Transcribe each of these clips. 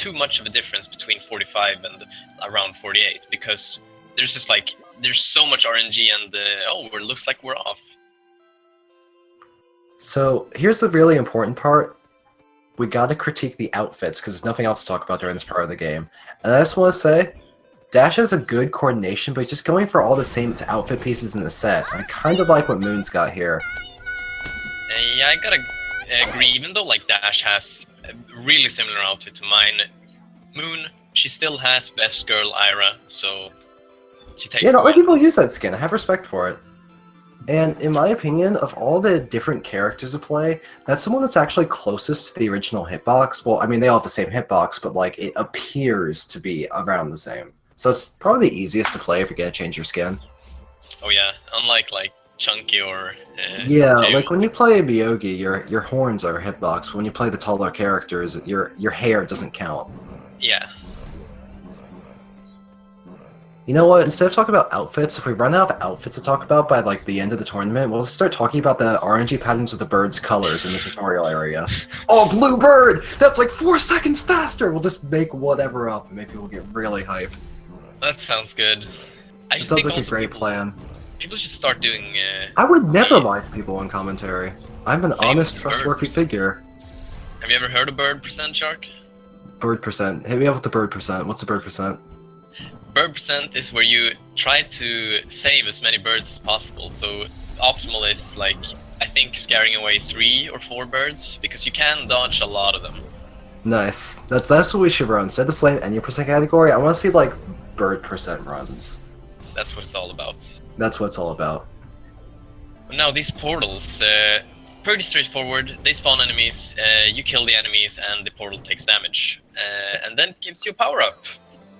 too much of a difference between 45 and around 48 because there's just like there's so much RNG and it looks like we're off. So here's the really important part. We gotta critique the outfits because there's nothing else to talk about during this part of the game. And I just want to say, Dash has a good coordination, but he's just going for all the same outfit pieces in the set. I kind of like what Moon's got here. Yeah, I gotta agree. Even though like Dash has a really similar outfit to mine, Moon, she still has Best Girl Ira, so she takes. Yeah, not many people use that skin. I have respect for it. And in my opinion, of all the different characters to play, that's the one that's actually closest to the original hitbox. Well, I mean, they all have the same hitbox, but like it appears to be around the same. So it's probably the easiest to play if you're gonna change your skin. Oh yeah, unlike like Chunky or yeah, Jay. Like when you play Miyogi, your horns are hitbox. When you play the taller characters, your hair doesn't count. Yeah. You know what? Instead of talking about outfits, if we run out of outfits to talk about by like the end of the tournament, we'll start talking about the RNG patterns of the bird's colors in the tutorial area. Oh, blue bird! That's like 4 seconds faster! We'll just make whatever up and make people get really hype. That sounds good. It sounds like a great plan. People should start doing. I would never lie to people on commentary. I'm an honest, trustworthy figure. Have you ever heard of bird percent, Shark? Bird percent. Hit me up with the bird percent. What's the bird percent? Bird percent is where you try to save as many birds as possible. So optimal is like I think scaring away 3 or 4 birds because you can dodge a lot of them. Nice. That's what we should run. Instead of slaying any percent category, I want to see like bird percent runs. That's what it's all about. That's what it's all about. Now these portals, pretty straightforward. They spawn enemies, you kill the enemies, and the portal takes damage, and then gives you a power up.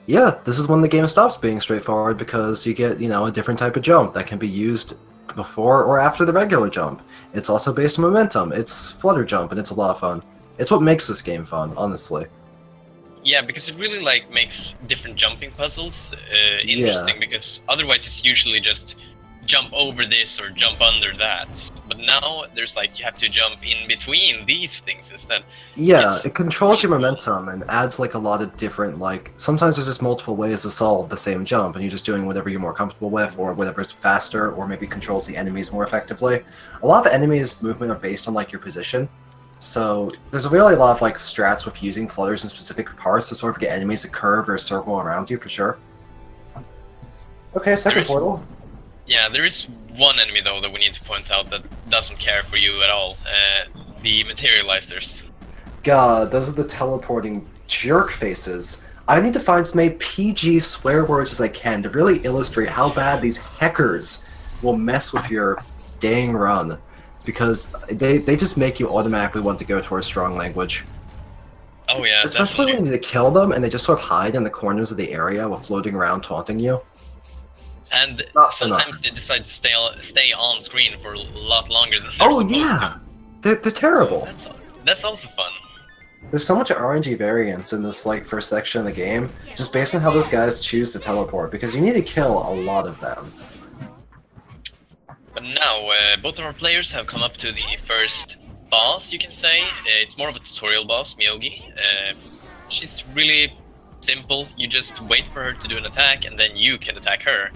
Yeah, this is when the game stops being straightforward because you get, a different type of jump that can be used before or after the regular jump. It's also based on momentum. It's flutter jump, and it's a lot of fun. It's what makes this game fun, honestly. Yeah, because it really like makes different jumping puzzles interesting. Because otherwise it's usually just jump over this or jump under that. But now there's like you have to jump in between these things instead. Yeah, it controls your momentum and adds like a lot of different sometimes there's just multiple ways to solve the same jump and you're just doing whatever you're more comfortable with or whatever's faster or maybe controls the enemies more effectively. A lot of enemies' movement are based on like your position. So there's really a lot of like strats with using flutters in specific parts to sort of get enemies to curve or circle around you for sure. Okay, second portal. Yeah, there is one enemy though that we need to point out that doesn't care for you at all. The materializers. God, those are the teleporting jerk faces. I need to find as many PG swear words as I can to really illustrate how bad these heckers will mess with your dang run. Because they just make you automatically want to go towards strong language. Oh yeah, especially definitely. when you kill them and they just sort of hide in the corners of the area while floating around taunting you. And sometimes they decide to stay on screen for a lot longer than they're supposed to. They're terrible. So that's also fun. There's so much RNG variance in this first section of the game, just based on how those guys choose to teleport, because you need to kill a lot of them. But now, both of our players have come up to the first boss, you can say. It's more of a tutorial boss, Miyogi. She's really simple. You just wait for her to do an attack, and then you can attack her.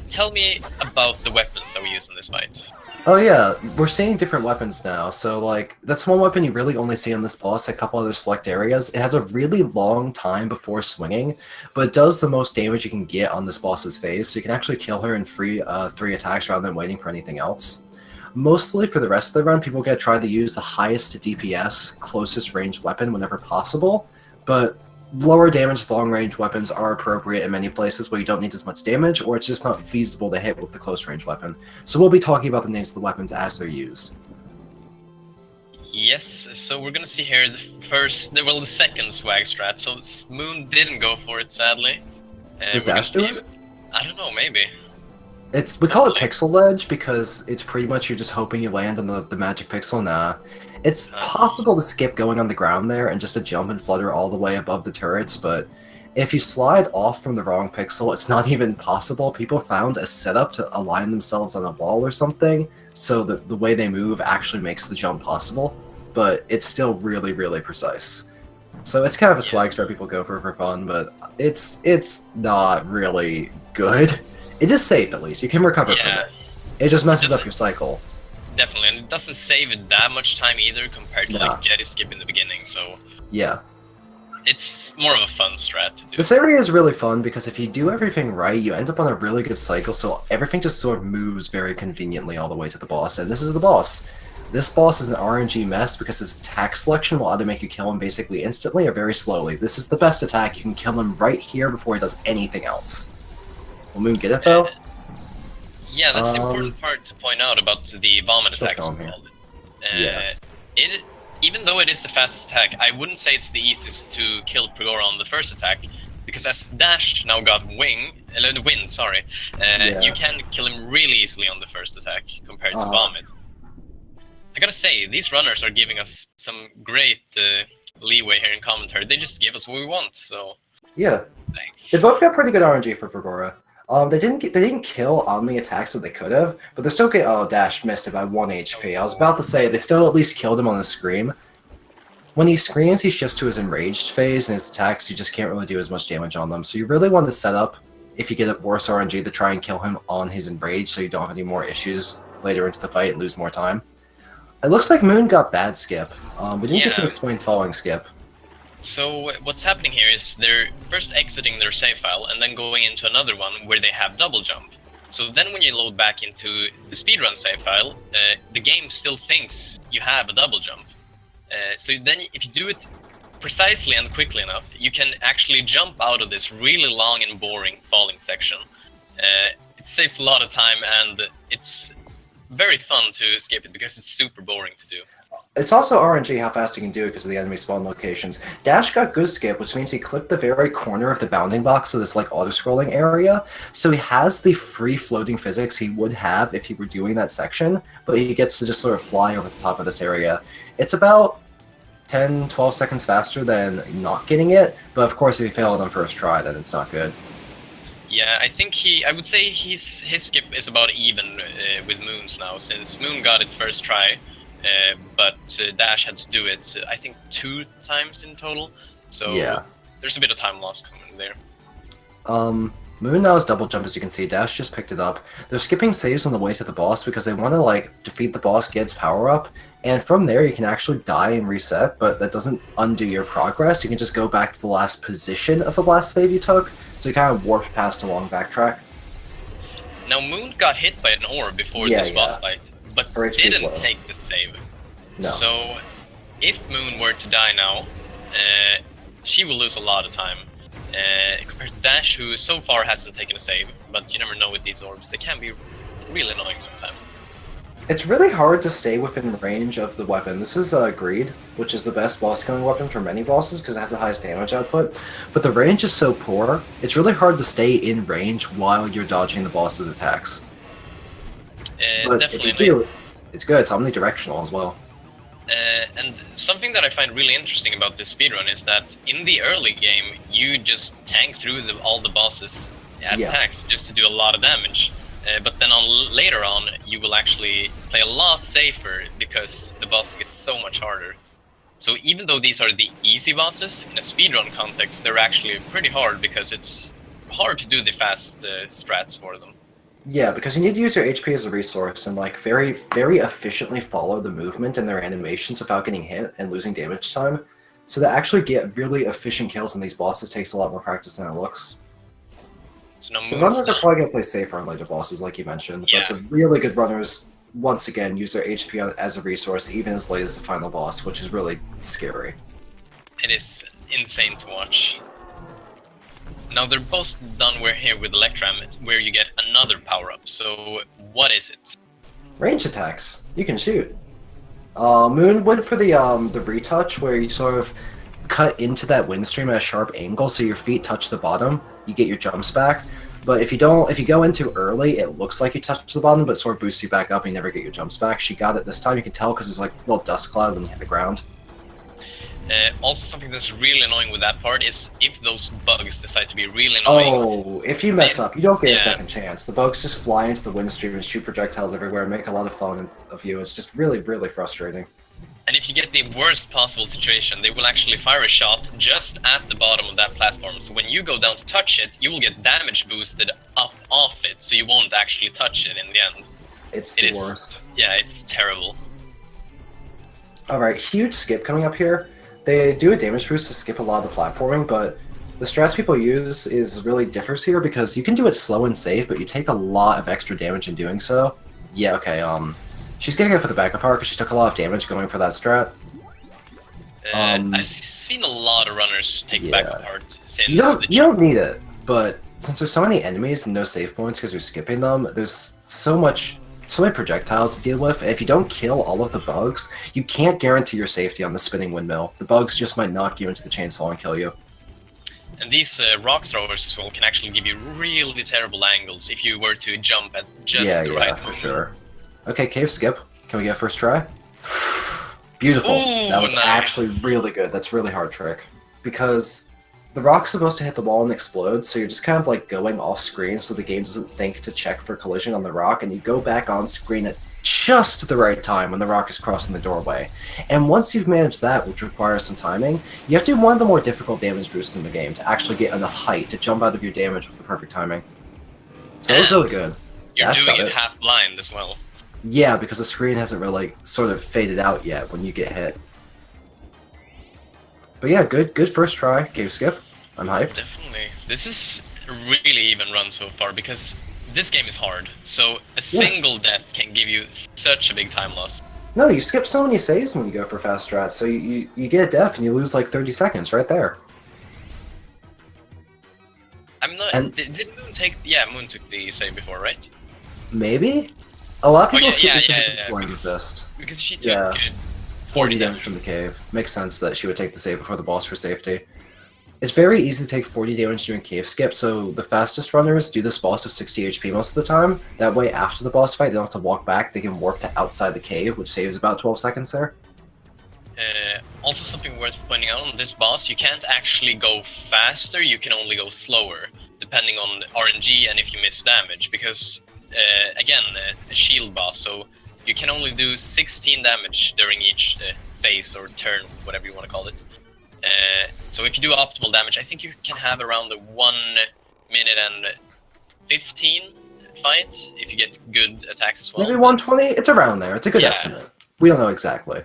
Tell me about the weapons that we use in this fight. Oh yeah, we're seeing different weapons now. So that's one weapon you really only see on this boss, a couple other select areas. It has a really long time before swinging, but it does the most damage you can get on this boss's face, so you can actually kill her in 3 attacks rather than waiting for anything else. Mostly for the rest of the run, people are going to try to use the highest DPS, closest ranged weapon whenever possible, but lower damage long-range weapons are appropriate in many places where you don't need as much damage, or it's just not feasible to hit with the close-range weapon. So we'll be talking about the names of the weapons as they're used. Yes, so we're gonna see here the second swag strat. So Moon didn't go for it, sadly. Does Dash do it? I don't know, maybe. We call it Pixel Ledge because it's pretty much you're just hoping you land on the magic pixel. Nah. It's possible to skip going on the ground there and just to jump and flutter all the way above the turrets, but if you slide off from the wrong pixel, it's not even possible. People found a setup to align themselves on a wall or something, so that the way they move actually makes the jump possible, but it's still really, really precise. So it's kind of a Yeah. swag strat people go for fun, but it's not really good. It is safe at least. You can recover from Yeah, it. It just messes up doesn't- your cycle. definitely, and it doesn't save it that much time either compared to Nah. like Jetty Skip in the beginning. So Yeah. it's more of a fun strat to do. This area is really fun because if you do everything right, you end up on a really good cycle, so everything just sort of moves very conveniently all the way to the boss, and this is the boss. This boss is an RNG mess because his attack selection will either make you kill him basically instantly or very slowly. This is the best attack. You can kill him right here before he does anything else. Will Moon get it though? Yeah, that's the important part to point out about the vomit She'll attack, as kill we him here. called it. Even though it is the fastest attack, I wouldn't say it's the easiest to kill Prigora on the first attack, because as Dash now got wind, you can kill him really easily on the first attack compared to Vomit. I gotta say, these runners are giving us some great leeway here in commentary. They just give us what we want, so Yeah. thanks. They both got pretty good RNG for Prigora. They didn't kill on the attacks that they could have, but they still get. Oh, Dash missed it by 1 HP. I was about to say they still at least killed him on the scream. When he screams, he shifts to his enraged phase, and his attacks you just can't really do as much damage on them. So you really want to set up, if you get a worse RNG, to try and kill him on his enraged, so you don't have any more issues later into the fight and lose more time. It looks like Moon got bad skip. We didn't get to Yeah. explain following skip. So what's happening here is they're first exiting their save file and then going into another one where they have double jump. So then when you load back into the speedrun save file, the game still thinks you have a double jump. So then if you do it precisely and quickly enough, you can actually jump out of this really long and boring falling section. It saves a lot of time and it's very fun to skip it because it's super boring to do. It's also RNG how fast you can do it because of the enemy spawn locations. Dash got good skip, which means he clipped the very corner of the bounding box of this like auto-scrolling area. So he has the free floating physics he would have if he were doing that section, but he gets to just sort of fly over the top of this area. It's about 10, 12 seconds faster than not getting it, but of course if you fail it on first try, then it's not good. Yeah, I would say his skip is about even with Moon's now, since Moon got it first try. But Dash had to do it, I think, 2 times in total. So Yeah. there's a bit of time loss coming there. Moon now has double jump, as you can see. Dash just picked it up. They're skipping saves on the way to the boss because they want to like defeat the boss, get its power up, and from there you can actually die and reset, but that doesn't undo your progress. You can just go back to the last position of the last save you took, so you kind of warped past a long backtrack. Now Moon got hit by an orb before Yeah, this boss fight, but Her HP is didn't low. take the save. No. So if Moon were to die now, she will lose a lot of time. Compared to Dash, who so far hasn't taken a save, but you never know with these orbs, they can be really annoying sometimes. It's really hard to stay within range of the weapon. This is Greed, which is the best boss killing weapon for many bosses because it has the highest damage output, but the range is so poor, it's really hard to stay in range while you're dodging the boss's attacks. But if Definitely you do, it's good. It's omnidirectional as well. And something that I find really interesting about this speedrun is that in the early game, you just tank through all the bosses' attacks just to do a lot of damage. But then later on, you will actually play a lot safer because the boss gets so much harder. So even though these are the easy bosses, in a speedrun context, they're actually pretty hard because it's hard to do the fast strats for them. Yeah, because you need to use your HP as a resource and like very, very efficiently follow the movement and their animations without getting hit and losing damage time. So to actually get really efficient kills in these bosses takes a lot more practice than it looks. So now The runners are probably going to play safer on later bosses, like you mentioned, Yeah. but the really good runners, once again, use their HP as a resource even as late as the final boss, which is really scary. It is insane to watch. Now they're both done here with Electram, where you get another power-up. So what is it? Range attacks. You can shoot. Moon went for the retouch, where you sort of cut into that wind stream at a sharp angle, so your feet touch the bottom. You get your jumps back. But if you go in too early, it looks like you touch the bottom, but sort of boosts you back up, and you never get your jumps back. She got it this time. You can tell because there's like a little dust cloud when you hit the ground. Also, something that's really annoying with that part is if those bugs decide to be really annoying. Oh, if you mess up, you don't get a Yeah. second chance. The bugs just fly into the wind stream and shoot projectiles everywhere and make a lot of fun of you. It's just really, really frustrating. And if you get the worst possible situation, they will actually fire a shot just at the bottom of that platform. So when you go down to touch it, you will get damage boosted up off it, so you won't actually touch it in the end. It's the worst. Yeah, it's terrible. Alright, huge skip coming up here. They do a damage boost to skip a lot of the platforming, but the strats people use is really differs here because you can do it slow and safe, but you take a lot of extra damage in doing so. Yeah, okay, she's gonna go for the backup power because she took a lot of damage going for that strat. I've seen a lot of runners take backup power since you don't need it, but since there's so many enemies and no save points because you're skipping them, there's so many projectiles to deal with. And if you don't kill all of the bugs, you can't guarantee your safety on the spinning windmill. The bugs just might knock you into the chainsaw and kill you. And these rock throwers as well can actually give you really terrible angles if you were to jump at just the right moment. For sure. Okay, cave skip. Can we get first try? Beautiful. Ooh, that was nice. actually really good. That's a really hard trick. Because the rock's supposed to hit the wall and explode, so you're just kind of like going off screen so the game doesn't think to check for collision on the rock, and you go back on screen at just the right time when the rock is crossing the doorway. And once you've managed that, which requires some timing, you have to do one of the more difficult damage boosts in the game to actually get enough height to jump out of your damage with the perfect timing. So that was really good. You're Dash doing got it half blind as well. Yeah, because the screen hasn't really sort of faded out yet when you get hit. But yeah, good first try, cave skip. I'm hyped. Definitely. This is a really even run so far because this game is hard. So a single death can give you such a big time loss. No, you skip so many saves when you go for fast strats, so you get a death and you lose like 30 seconds right there. I'm not. Did Moon take? Yeah, Moon took the save before, right? Maybe. A lot of people skip this before resist. Because she took good 40 damage from the cave. Makes sense that she would take the save before the boss for safety. It's very easy to take 40 damage during cave skip, so the fastest runners do this boss of 60 HP most of the time. That way, after the boss fight, they don't have to walk back, they can warp to outside the cave, which saves about 12 seconds there. Also something worth pointing out on this boss, you can't actually go faster, you can only go slower, depending on RNG and if you miss damage, because, again, a shield boss, so you can only do 16 damage during each phase or turn, whatever you want to call it. So if you do optimal damage, I think you can have around the 1 minute and 15 fight, if you get good attacks as well. Maybe 120? It's around there, it's a good estimate. We don't know exactly.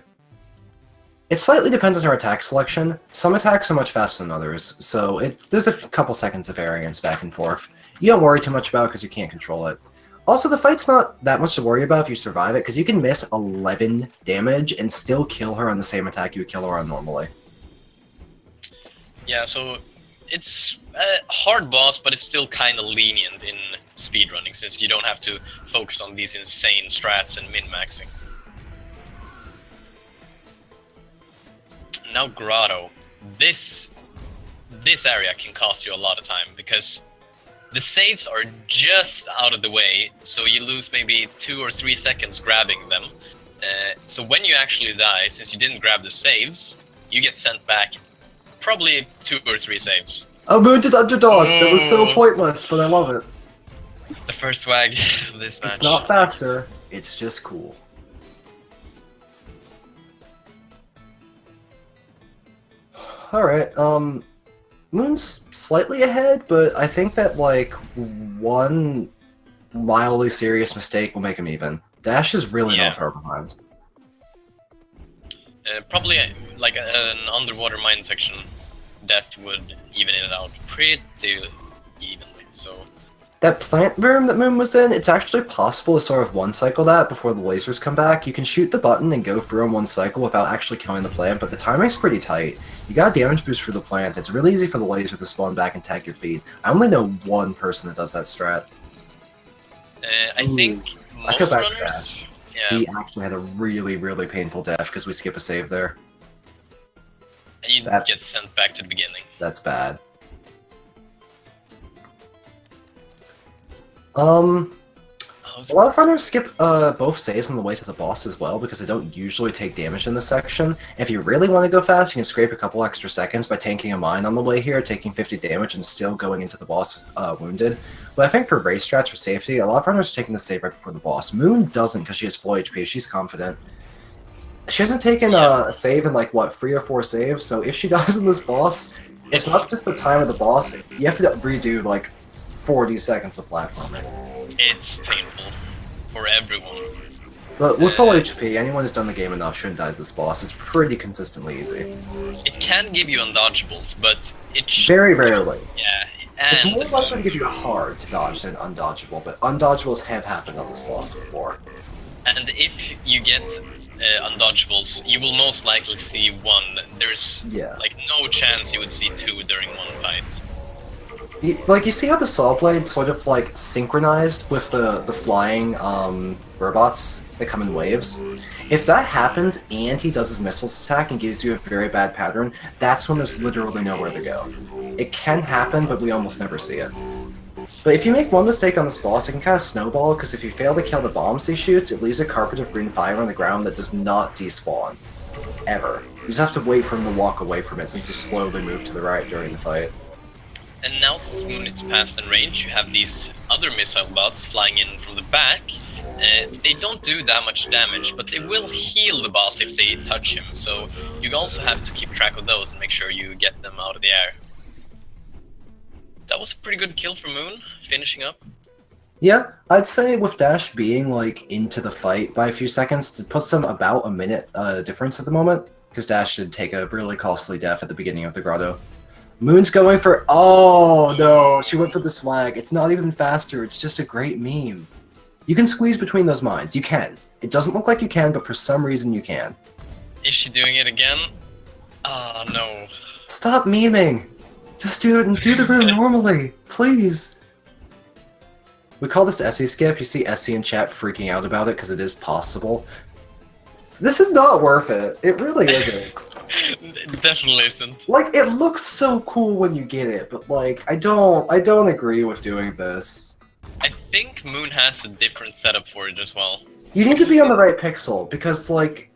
It slightly depends on your attack selection. Some attacks are much faster than others, so there's a couple seconds of variance back and forth. You don't worry too much about it because you can't control it. Also, the fight's not that much to worry about if you survive it, because you can miss 11 damage and still kill her on the same attack you would kill her on normally. Yeah, so it's a hard boss, but it's still kind of lenient in speedrunning, since you don't have to focus on these insane strats and min-maxing. Now Grotto. This area can cost you a lot of time, because the saves are just out of the way, so you lose maybe 2 or 3 seconds grabbing them. So when you actually die, since you didn't grab the saves, you get sent back probably 2 or 3 saves. Oh, Moon did Underdog! That was so pointless, but I love it. The first swag of this match. It's not faster, it's just cool. Alright, Moon's slightly ahead, but I think that, like, one mildly serious mistake will make him even. Dash is really not far behind. Probably, like, an underwater mine section death would even it out pretty evenly, so... That plant room that Moon was in, it's actually possible to sort of one-cycle that before the lasers come back. You can shoot the button and go through in one cycle without actually killing the plant, but the timing's pretty tight. You got a damage boost for the plant. It's really easy for the laser to spawn back and tag your feet. I only know one person that does that strat. I think most I feel bad for runners... Dash. Yeah. He actually had a really, really painful death because we skip a save there. And you get sent back to the beginning. That's bad. A lot of runners skip both saves on the way to the boss as well because they don't usually take damage in this section. If you really want to go fast, you can scrape a couple extra seconds by tanking a mine on the way here, taking 50 damage and still going into the boss wounded. But I think for race strats for safety, a lot of runners are taking the save right before the boss. Moon doesn't because she has full HP, she's confident. She hasn't taken a save in like what 3 or 4 saves. So if she dies in this boss, it's not just the time of the boss. You have to redo like 40 seconds of platforming. It's painful for everyone. But with full HP, anyone who's done the game enough shouldn't die to this boss. It's pretty consistently easy. It can give you undodgeables, but it's Very rarely. Yeah, It's and more likely to give you hard to dodge than undodgeable, but undodgeables have happened on this boss before. and if you get undodgeables, you will most likely see one. There's like no chance you would see two during one fight. You see how the saw blade sort of like synchronized with the flying robots that come in waves? If that happens and he does his missiles attack and gives you a very bad pattern, that's when there's literally nowhere to go. It can happen, but we almost never see it. But if you make one mistake on this boss, it can kind of snowball, because if you fail to kill the bombs he shoots, it leaves a carpet of green fire on the ground that does not despawn. Ever. You just have to wait for him to walk away from it, since you slowly move to the right during the fight. And now since Moon is past in range, you have these other missile bots flying in from the back. They don't do that much damage, but they will heal the boss if they touch him, so you also have to keep track of those and make sure you get them out of the air. That was a pretty good kill for Moon, finishing up. Yeah, I'd say with Dash being like into the fight by a few seconds, it puts them about a minute difference at the moment, because Dash did take a really costly death at the beginning of the grotto. Moon's going for... Oh, no, she went for the swag. It's not even faster, it's just a great meme. You can squeeze between those mines, you can. It doesn't look like you can, but for some reason you can. Is she doing it again? Oh, no. Stop memeing! Just do it and do the room normally, please! We call this Essie skip. You see Essie in chat freaking out about it because it is possible. This is not worth it. It really isn't. It definitely isn't. Like, it looks so cool when you get it, but like, I don't agree with doing this. I think Moon has a different setup for it as well. You need to be on the right pixel, because like...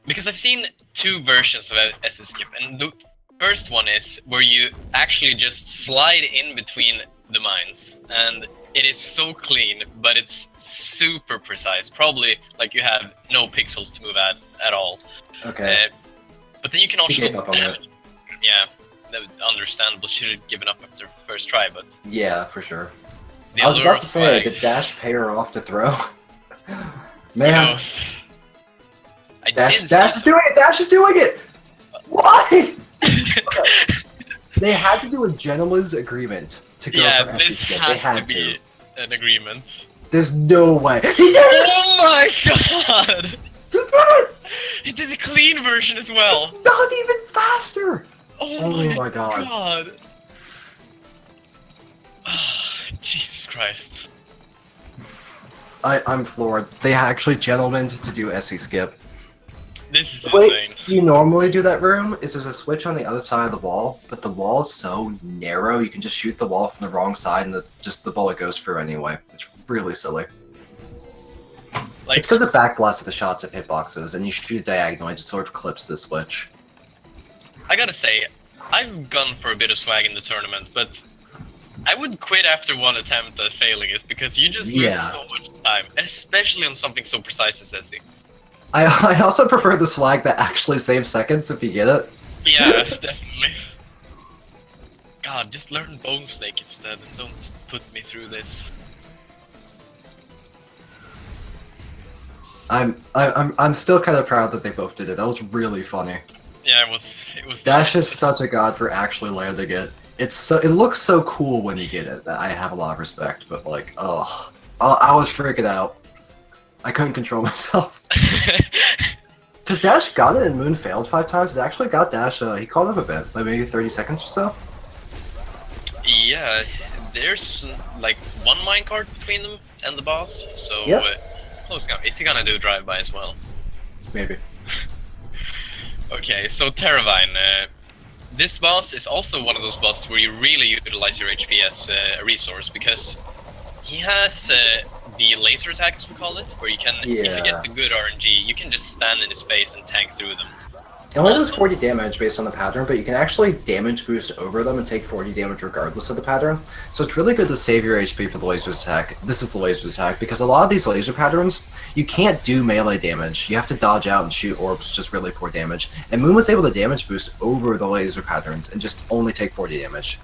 Because I've seen two versions of SS skip, and the first one is where you actually just slide in between the mines, and it is so clean, but it's super precise. Probably like you have no pixels to move at all. Okay. But then you can also She gave up on it. Yeah, that was understandable. She had given up after first try, but yeah, for sure. the I was allure about of to say, swag, did Dash pay her off to throw? Man, knows? I Dash did is see doing it! Dash is doing it! Why? They had to do a gentleman's agreement to go yeah, for Essie this skip. They has had to be an agreement. There's no way. He did it! Oh my god! He did it! He did the clean version as well. It's not even faster! Oh my god. god. Jesus Christ. I'm floored. They actually gentlemened to do Essie skip. This is The way insane. you normally do that room is there's a switch on the other side of the wall, but the wall's so narrow you can just shoot the wall from the wrong side and the bullet goes through anyway. It's really silly. Like, It's because it backblasted the shots of hitboxes, and you shoot it diagonally, it just sort of clips the switch. I gotta say, I've gone for a bit of swag in the tournament, but I would quit after one attempt at failing it, because you just lose so much time, especially on something so precise as Essie. I also prefer the swag that actually saves seconds if you get it. Yeah, definitely. God, just learn Bone Snake instead, and don't put me through this. I'm still kind of proud that they both did it. That was really funny. Yeah, it was Dash nice. is such a god for actually landing it. It looks so cool when you get it that I have a lot of respect, but like, oh, I was freaking out. I couldn't control myself. Because Dash got it and Moon failed 5 times, it actually got Dash, he caught up a bit, like maybe 30 seconds or so. Yeah, there's like one minecart between them and the boss, so it's close enough. Is he gonna do a drive-by as well? Maybe. Okay, so Terravine. This boss is also one of those bosses where you really utilize your HP as a resource, because he has the laser attack, as we call it, where you can, if you get the good RNG, you can just stand in his face and tank through them. It only does 40 damage based on the pattern, but you can actually damage boost over them and take 40 damage regardless of the pattern. So it's really good to save your HP for the laser's attack. This is the laser's attack, because a lot of these laser patterns, you can't do melee damage. You have to dodge out and shoot orbs, just really poor damage. And Moon was able to damage boost over the laser patterns and just only take 40 damage.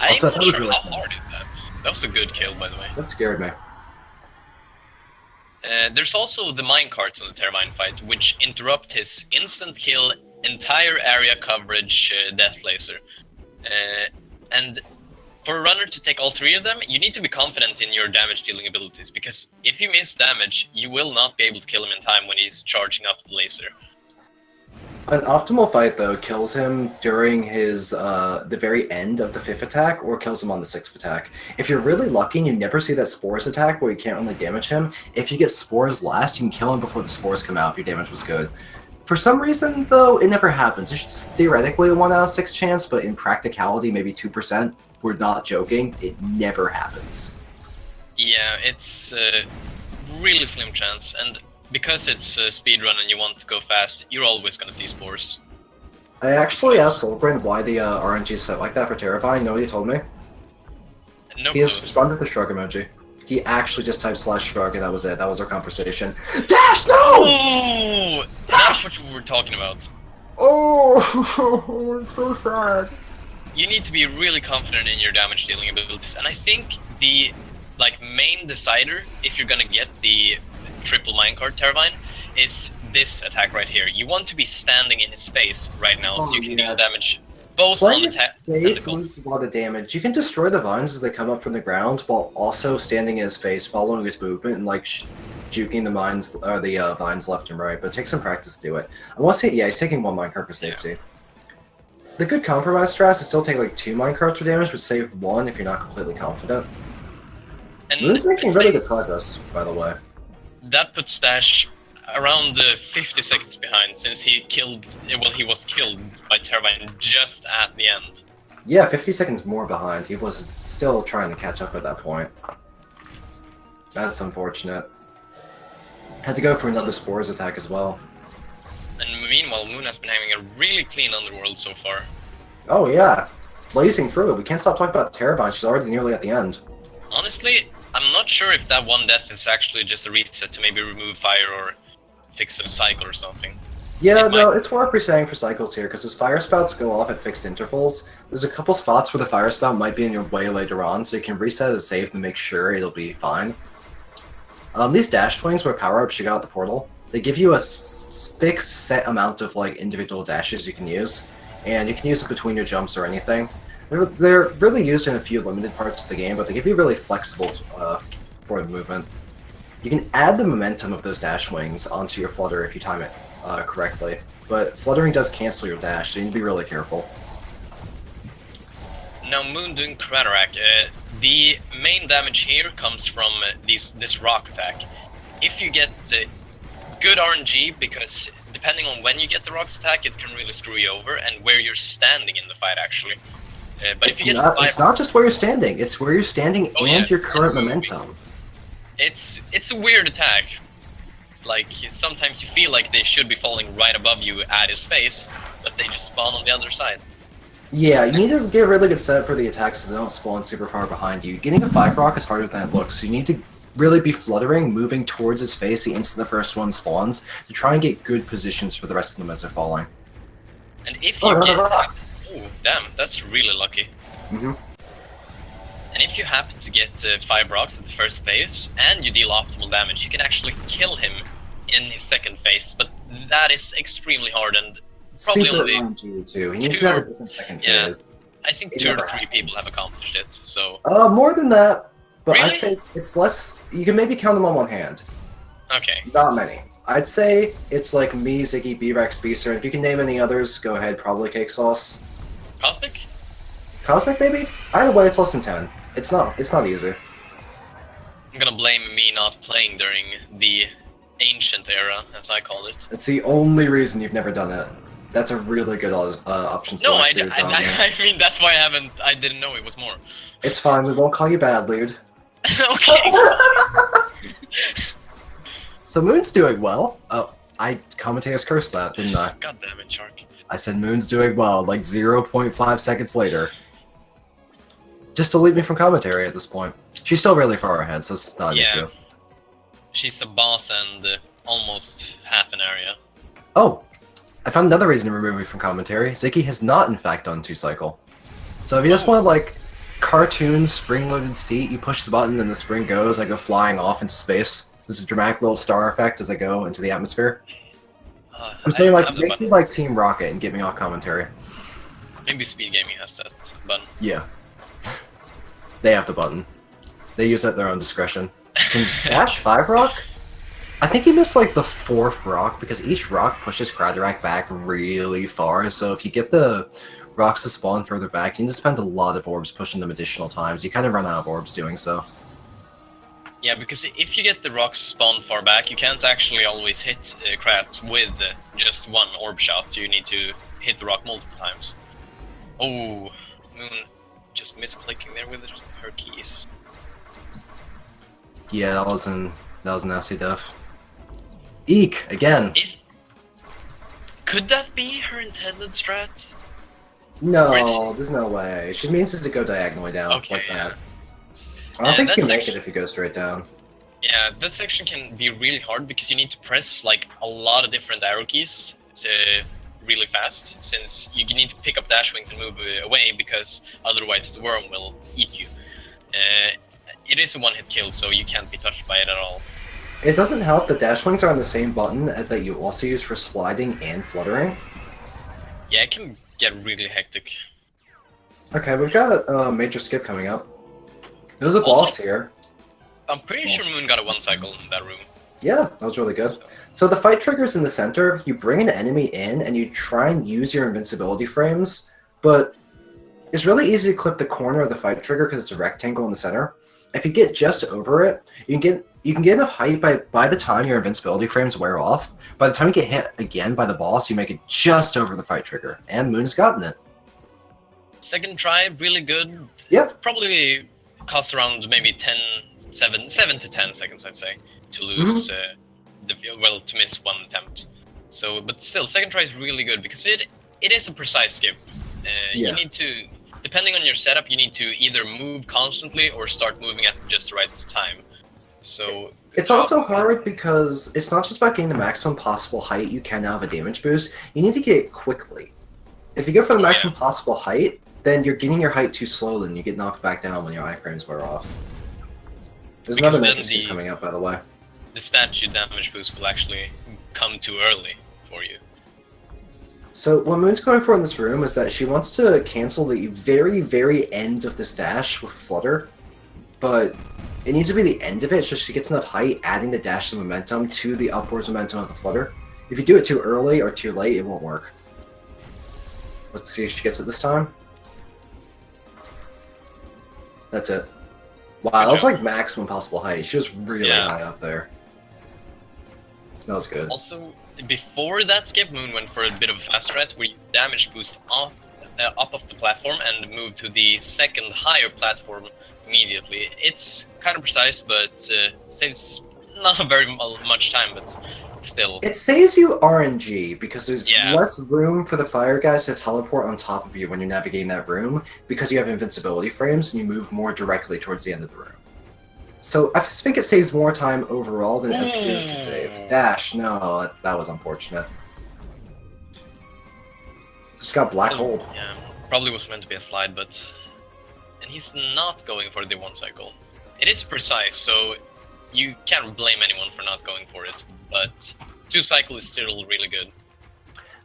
I'm Also, not that was sure really how hard is that. That was a good kill, by the way. That scared me. There's also the minecarts in the Terravine fight, which interrupt his instant kill, entire area coverage death laser. And for a runner to take all three of them, you need to be confident in your damage dealing abilities, because if you miss damage, you will not be able to kill him in time when he's charging up the laser. An optimal fight, though, kills him during his the very end of the 5th attack, or kills him on the 6th attack. If you're really lucky and you never see that Spores attack where you can't really damage him, if you get Spores last, you can kill him before the Spores come out if your damage was good. For some reason, though, it never happens. It's theoretically a 1 out of 6 chance, but in practicality, maybe 2%. We're not joking. It never happens. Yeah, it's a really slim chance, and because it's a speedrun and you want to go fast, you're always going to see Spores. I actually asked Soulbrand why the RNG is set like that for Terravine. You know what he told me? No He just clue. responded with the shrug emoji. He actually just typed /shrug and that was it. That was our conversation. Dash, no! Oh! That's what we were talking about. Oh, it's so sad. You need to be really confident in your damage dealing abilities, and I think the main decider, if you're gonna get the triple minecart Terravine, is this attack right here. You want to be standing in his face right now, so you can deal damage both on Playing the it tap and the safe goal. loses a lot of damage. You can destroy the vines as they come up from the ground while also standing in his face, following his movement, and juking the vines left and right. But it takes some practice to do it. I want to say, yeah, he's taking 1 minecart for safety. Yeah. The good compromise strat is to still take 2 minecarts for damage, but save 1 if you're not completely confident. And Moon's making really good progress, by the way. that puts Dash around 50 seconds behind, since he was killed by Terravine just at the end. Yeah, 50 seconds more behind. He was still trying to catch up at that point. That's unfortunate. Had to go for another Spores attack as well. And meanwhile, Moon has been having a really clean underworld so far. Oh yeah, blazing through it. We can't stop talking about Terravine. She's already nearly at the end. Honestly, I'm not sure if that 1 death is actually just a reset to maybe remove fire or fix a cycle or something. Yeah, It no, might- it's worth resetting for cycles here, because his fire spouts go off at fixed intervals. There's a couple spots where the fire spout might be in your way later on, so you can reset it as safe to make sure it'll be fine. These dash swings were power-ups you got at the portal. They give you a fixed set amount of individual dashes you can use, and you can use it between your jumps or anything. They're really used in a few limited parts of the game, but they give you really flexible forward movement. You can add the momentum of those dash wings onto your flutter if you time it correctly, but fluttering does cancel your dash, so you need to be really careful. Now, Moon doing Craterack. The main damage here comes from this rock attack. If you get good RNG, because depending on when you get the rocks attack, it can really screw you over, and where you're standing in the fight, actually. But if you get It's not just where you're standing, it's where you're standing Oh, and yeah, your current and momentum. it's a weird attack. It's sometimes you feel like they should be falling right above you at his face, but they just spawn on the other side. Yeah, you need to get a really good setup for the attacks so they don't spawn super far behind you. Getting a 5 rock is harder than it looks, so you need to really be fluttering, moving towards his face the instant the first one spawns, to try and get good positions for the rest of them as they're falling. And if you another get rocks. oh damn, that's really lucky. Mm-hmm. And if you happen to get 5 rocks at the first phase, and you deal optimal damage, you can actually kill him in his second phase, but that is extremely hard, and probably Super only RNG too. He needs to have a different second yeah. phase. I think It 2 or never 3 people happens. have accomplished it, so... More than that, but Really? I'd say it's less. You can maybe count them on one hand. Okay. Not many. I'd say it's like me, Ziggy, B-Rex, Beaster, and if you can name any others, go ahead, probably Cake Sauce. Cosmic? Cosmic, maybe? Either way, it's less than 10. It's not easy. I'm gonna blame me not playing during the ancient era, as I call it. It's the only reason you've never done it. That's a really good option. No, select for your genre. I mean, that's why I didn't know it was more. It's fine, we won't call you bad, Lude. Okay. So Moon's doing well. Oh, I commentators cursed that, didn't I? God damn it, Shark. I said Moon's doing well, like 0.5 seconds later. Just delete me from commentary at this point. She's still really far ahead, so it's not an issue. She's a boss and almost half an area. Oh, I found another reason to remove me from commentary. Ziggy has not, in fact, done 2-cycle. So if you just want, like, cartoon spring-loaded seat, you push the button and the spring goes, I go flying off into space. There's a dramatic little star effect as I go into the atmosphere. I'm saying, like, make me like Team Rocket and get me off commentary. Maybe Speed Gaming has that button. Yeah. They have the button. They use it at their own discretion. Can Dash 5 rock? I think you missed, like, the 4th rock, because each rock pushes Cradorak back really far, so if you get the rocks to spawn further back, you need to spend a lot of orbs pushing them additional times. You kind of run out of orbs doing so. Yeah, because if you get the rocks spawned far back, you can't actually always hit Krat with just one orb shot. You need to hit the rock multiple times. Oh, Moon just misclicking there with her keys. Yeah, that was nasty def. Eek again. Could that be her intended strat? No, there's no way. She means it to go diagonally down like that. I don't think you can make it if you go straight down. Yeah, that section can be really hard because you need to press like a lot of different arrow keys really fast, since you need to pick up dash wings and move away, because otherwise the worm will eat you. It is a one-hit kill, so you can't be touched by it at all. It doesn't help that dash wings are on the same button that you also use for sliding and fluttering. Yeah, it can get really hectic. Okay, we've got a major skip coming up. There's a boss here. I'm pretty sure Moon got a 1-cycle in that room. Yeah, that was really good. So the fight trigger's in the center, you bring an enemy in, and you try and use your invincibility frames, but it's really easy to clip the corner of the fight trigger because it's a rectangle in the center. If you get just over it, you can get enough height by the time your invincibility frames wear off. By the time you get hit again by the boss, you make it just over the fight trigger, and Moon's gotten it. Second try, really good. Yep. Probably cost around maybe 7 to 10 seconds, I'd say, to lose to miss one attempt. So, but still, second try is really good because it is a precise skip. You need to, depending on your setup, you need to either move constantly or start moving at just the right time. So it's also hard because it's not just about getting the maximum possible height you can out of a damage boost. You need to get it quickly. If you go for the maximum possible height, then you're getting your height too slowly and you get knocked back down when your iframes wear off. There's another major skip coming up, by the way. The statue damage boost will actually come too early for you. So what Moon's going for in this room is that she wants to cancel the very, very end of this dash with Flutter, but it needs to be the end of it so she gets enough height, adding the dash and momentum to the upwards momentum of the Flutter. If you do it too early or too late, it won't work. Let's see if she gets it this time. That's it. Wow, that was like maximum possible height. She was really high up there. That was good. Also, before that skip, Moon went for a bit of a fast strat where you damage boost up of the platform and move to the second higher platform immediately. It's kind of precise, but saves not very much time, but still. It saves you RNG because there's less room for the fire guys to teleport on top of you when you're navigating that room because you have invincibility frames and you move more directly towards the end of the room. So I think it saves more time overall than it appears to save. Dash, no, that was unfortunate. Just got black hole. Yeah, probably was meant to be a slide, but... And he's not going for the 1-cycle. It is precise, so you can't blame anyone for not going for it, but 2-cycle is still really good.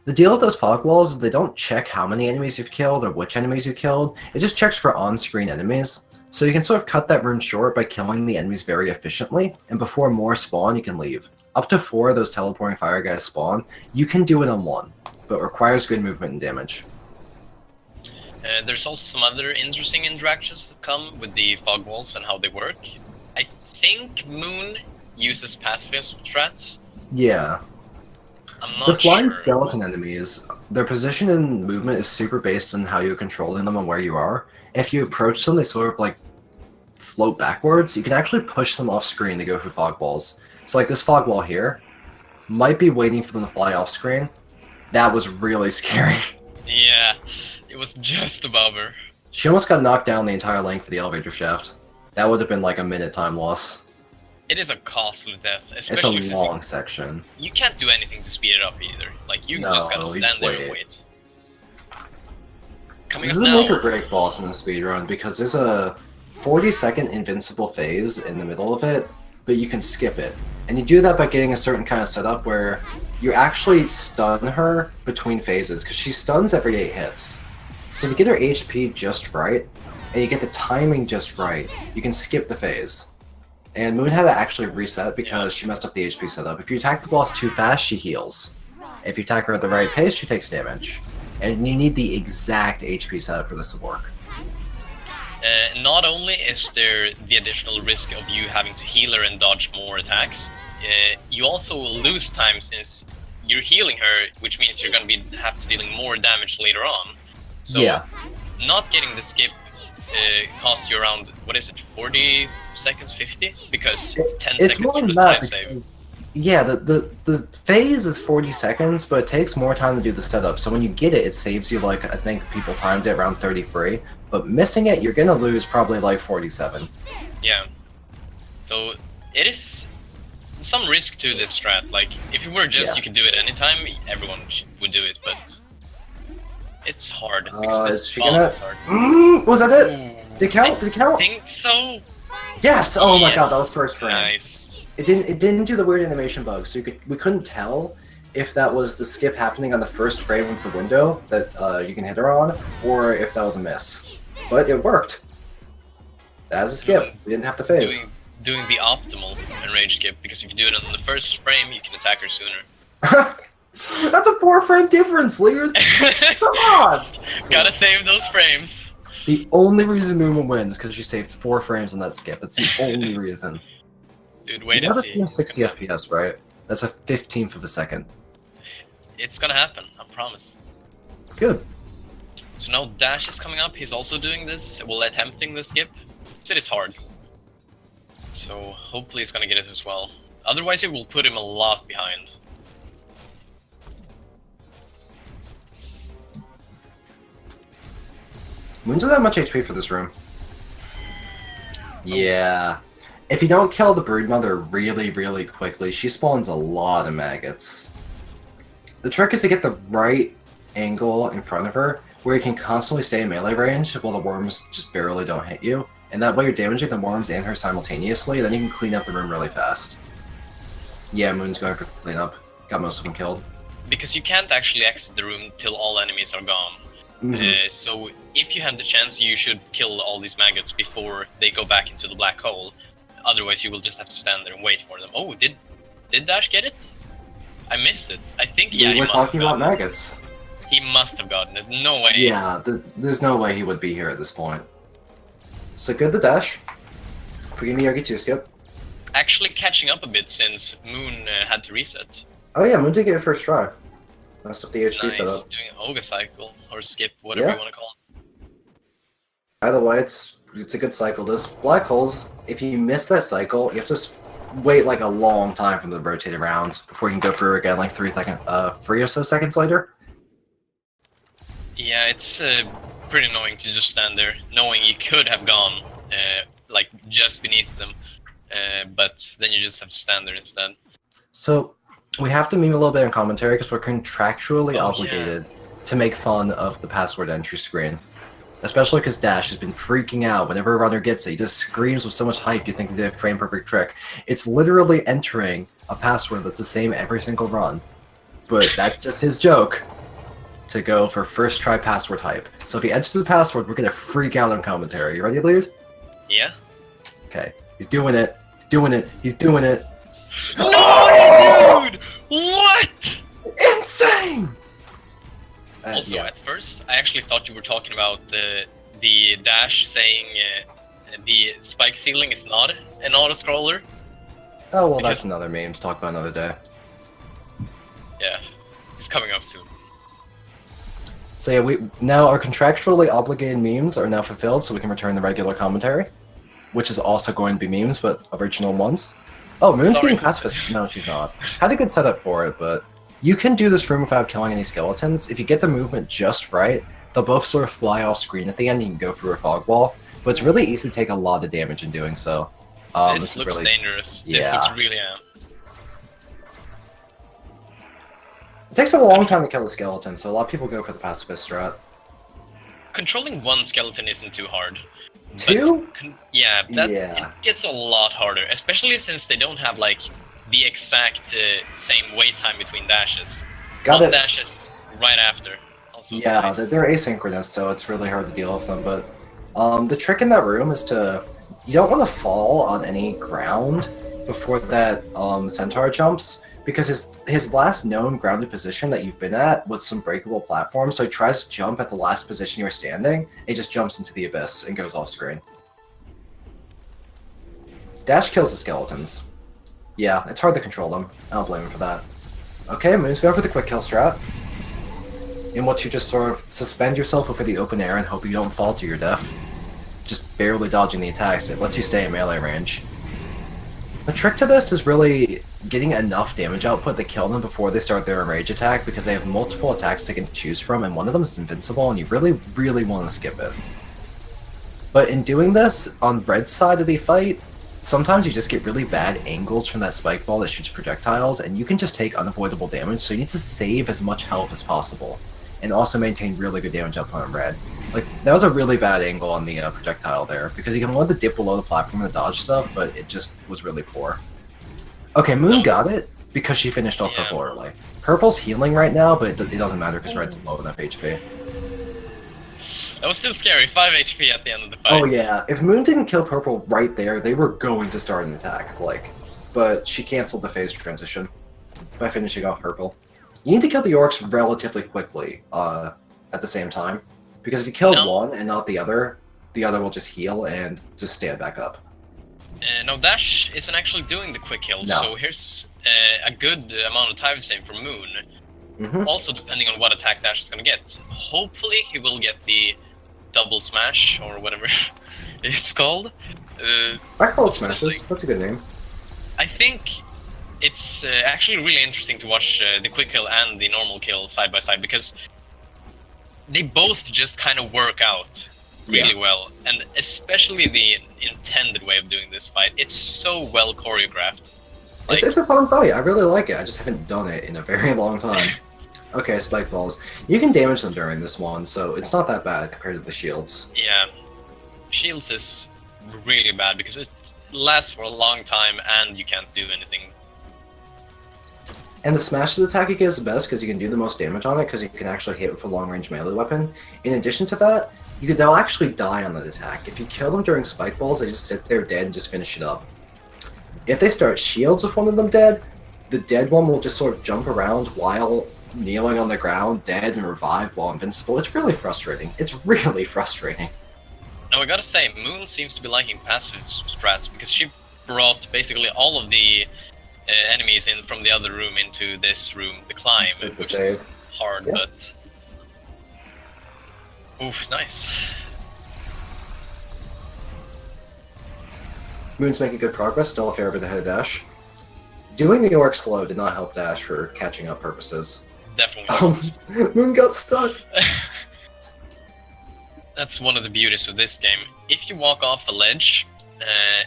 The deal with those fog walls is they don't check how many enemies you've killed or which enemies you killed, it just checks for on-screen enemies. So you can sort of cut that rune short by killing the enemies very efficiently, and before more spawn, you can leave. Up to 4 of those teleporting fire guys spawn, you can do it on 1, but it requires good movement and damage. There's also some other interesting interactions that come with the fog walls and how they work. I think Moon uses pacifist strats. Yeah. I'm not the flying sure. skeleton enemies, their position and movement is super based on how you're controlling them and where you are. If you approach them, they sort of like float backwards. You can actually push them off screen to go for fog balls. So like this fog wall here, might be waiting for them to fly off screen. That was really scary. Yeah, it was just above her. She almost got knocked down the entire length of the elevator shaft. That would have been like a minute time loss. It is a costly death, It's especially a since long section. you can't do anything to speed it up either. Like, you just gotta stand there and wait. Coming This up is a now. make or break boss in the speedrun because there's a 40-second invincible phase in the middle of it, but you can skip it. And you do that by getting a certain kind of setup where you actually stun her between phases, because she stuns every 8 hits. So if you get her HP just right, and you get the timing just right, you can skip the phase. And Moon had to actually reset because she messed up the HP setup. If you attack the boss too fast, she heals. If you attack her at the right pace, she takes damage. And you need the exact HP setup for this to work. Not only is there the additional risk of you having to heal her and dodge more attacks, you also lose time since you're healing her, which means you're going to have to dealing more damage later on. So Yeah. not getting the skip costs you around, what is it, 40 seconds, 50? Because 10 It's seconds more for than the that. time save. Yeah, the phase is 40 seconds, but it takes more time to do the setup. So when you get it, it saves you, like, I think people timed it around 33. But missing it, you're gonna lose probably like 47. Yeah. So it is some risk to this strat. Like, if it were just you could do it anytime, everyone would do it, but it's hard because Is this she boss gonna... is hard. Was that it? Ooh, Did it count? Did it count? I think so. Yes! Oh my god, Yes. that was first frame. Nice. It didn't do the weird animation bug, so we couldn't tell if that was the skip happening on the first frame of the window that you can hit her on, or if that was a miss. But it worked. That was a skip. We didn't have to phase. Doing the optimal enrage skip, because if you do it on the first frame, you can attack her sooner. That's a 4-frame difference, Lear! Come on! Gotta save those frames. The only reason Moon wins is because she saved 4 frames on that skip. That's the only reason. Dude, wait You know and this see. game's 60 FPS, right? That's a 15th of a second. It's gonna happen, I promise. Good. So now Dash is coming up, he's also doing this, well, attempting the skip. So it is hard. So hopefully he's gonna get it as well. Otherwise it will put him a lot behind. Moon doesn't have much HP for this room. Yeah. If you don't kill the broodmother really, really quickly, she spawns a lot of maggots. The trick is to get the right angle in front of her, where you can constantly stay in melee range while the worms just barely don't hit you. And that way you're damaging the worms and her simultaneously, then you can clean up the room really fast. Yeah, Moon's going for cleanup. Got most of them killed. Because you can't actually exit the room till all enemies are gone. So if you have the chance, you should kill all these maggots before they go back into the black hole. Otherwise you will just have to stand there and wait for them. Oh, did Dash get it? I missed it. I think, yeah, We were talking about gotten it. maggots. He must have gotten it. No way. Yeah, there's no way he would be here at this point. So good the dash. Forgive me, Yogi 2 skip. Actually catching up a bit since Moon had to reset. Oh yeah, Moon did get it first try. Messed up the HP Nice. setup. Doing Oga cycle or skip, whatever Yeah. you want to call it. Either way, it's a good cycle. Those black holes, if you miss that cycle, you have to wait like a long time for them to rotate around before you can go through again, like 3 or so seconds later. Yeah, it's pretty annoying to just stand there, knowing you could have gone, like, just beneath them, but then you just have to stand there instead. So we have to meme a little bit in commentary because we're contractually Oh, obligated to make fun of the password entry screen. Especially because Dash has been freaking out whenever a runner gets it. He just screams with so much hype you think they did a frame perfect trick. It's literally entering a password that's the same every single run. But that's just his joke to go for first try password hype. So if he enters the password, we're gonna freak out on commentary. You ready, Lead? Yeah? Okay. He's doing it. He's doing it. He's doing it. No, dude! What? Insane! Also, yeah. at first, I actually thought you were talking about the Dash saying the spike ceiling is not an auto-scroller. Oh, well, because- that's another meme to talk about another day. Yeah, it's coming up soon. So yeah, now our contractually obligated memes are now fulfilled, so we can return the regular commentary, which is also going to be memes, but original ones. Oh, Moon's Sorry. getting pacifist. No, she's not. Had a good setup for it, but you can do this room without killing any skeletons. If you get the movement just right, they'll both sort of fly off screen at the end and you can go through a fog wall. But it's really easy to take a lot of damage in doing so. This looks really dangerous. Yeah. This looks really It takes a long time to kill a skeleton, so a lot of people go for the pacifist strat. Controlling one skeleton isn't too hard. Two? Yeah, Yeah. it gets a lot harder, especially since they don't have like the exact same wait time between dashes. Got One it. dash is right after. Also Yeah, nice. they're asynchronous, so it's really hard to deal with them. But the trick in that room is you don't want to fall on any ground before that centaur jumps, because his last known grounded position that you've been at was some breakable platform. So he tries to jump at the last position you were standing. It just jumps into the abyss and goes off screen. Dash kills the skeletons. Yeah, it's hard to control them. I don't blame him for that. Okay, Moon's going for the quick kill strat, in which you just sort of suspend yourself over the open air and hope you don't fall to your death. Just barely dodging the attacks. It lets you stay in melee range. The trick to this is really getting enough damage output to kill them before they start their enrage attack, because they have multiple attacks they can choose from, and one of them is invincible, and you really, really want to skip it. But in doing this, on Red's side of the fight, sometimes you just get really bad angles from that spike ball that shoots projectiles, and you can just take unavoidable damage, so you need to save as much health as possible, and also maintain really good damage output on Red. Like, that was a really bad angle on the projectile there, because you can want to dip below the platform and the dodge stuff, but it just was really poor. Okay, Moon got it, because she finished off Purple early. Purple's healing right now, but it doesn't matter because Red's low enough HP. That was still scary. 5 HP at the end of the fight. Oh yeah, if Moon didn't kill Purple right there, they were going to start an attack, but she canceled the phase transition by finishing off Purple. You need to kill the orcs relatively quickly, at the same time, because if you kill one and not the other will just heal and just stand back up. No, Dash isn't actually doing the quick kills, so here's a good amount of time save for Moon. Also, depending on what attack Dash is gonna get. Hopefully, he will get the double smash, or whatever it's called. I call it smashes, that's a good name. I think it's actually really interesting to watch the quick kill and the normal kill side by side, because they both just kind of work out really well, and especially the intended way of doing this fight. It's so well choreographed. Like, it's a fun fight. I really like it. I just haven't done it in a very long time. Okay, spike balls. You can damage them during this one, so it's not that bad compared to the shields. Yeah, shields is really bad because it lasts for a long time and you can't do anything. And the smashes attack you get is the best because you can do the most damage on it because you can actually hit with a long-range melee weapon. In addition to that, they'll actually die on that attack. If you kill them during spike balls, they just sit there dead and just finish it up. If they start shields with one of them dead, the dead one will just sort of jump around while kneeling on the ground, dead, and revive while invincible. It's really frustrating. It's really frustrating. Now I gotta say, Moon seems to be liking passive strats because she brought basically all of the enemies in from the other room into this room, the climb, which is hard, but... Oof, nice. Moon's making good progress, still a fair bit ahead of Dash. Doing the orc slow did not help Dash for catching up purposes. Definitely. Moon got stuck. That's one of the beauties of this game. If you walk off a ledge,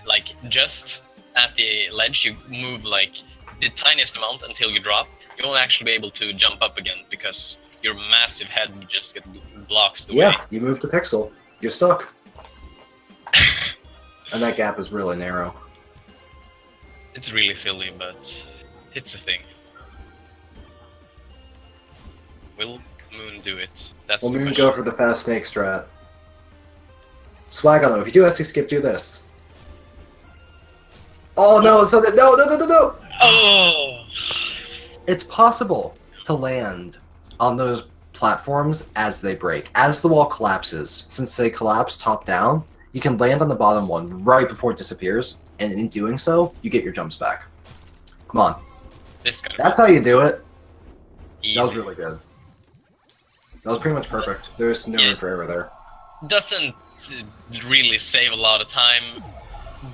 like just at the ledge, you move like the tiniest amount until you drop, you won't actually be able to jump up again because your massive head just blocks the way. Yeah, you moved a pixel. You're stuck. And that gap is really narrow. It's really silly, but it's a thing. Will Moon do it? That's Will the Moon question. go for the fast snake strat? Swag on him. If you do SC skip, do this. Oh no! So that no! Oh! It's possible to land on those platforms as they break. As the wall collapses, since they collapse top down, you can land on the bottom one right before it disappears, and in doing so, you get your jumps back. Come on. That's how you do it. Easy. That was really good. That was pretty much perfect. There's no room for error there. Doesn't really save a lot of time,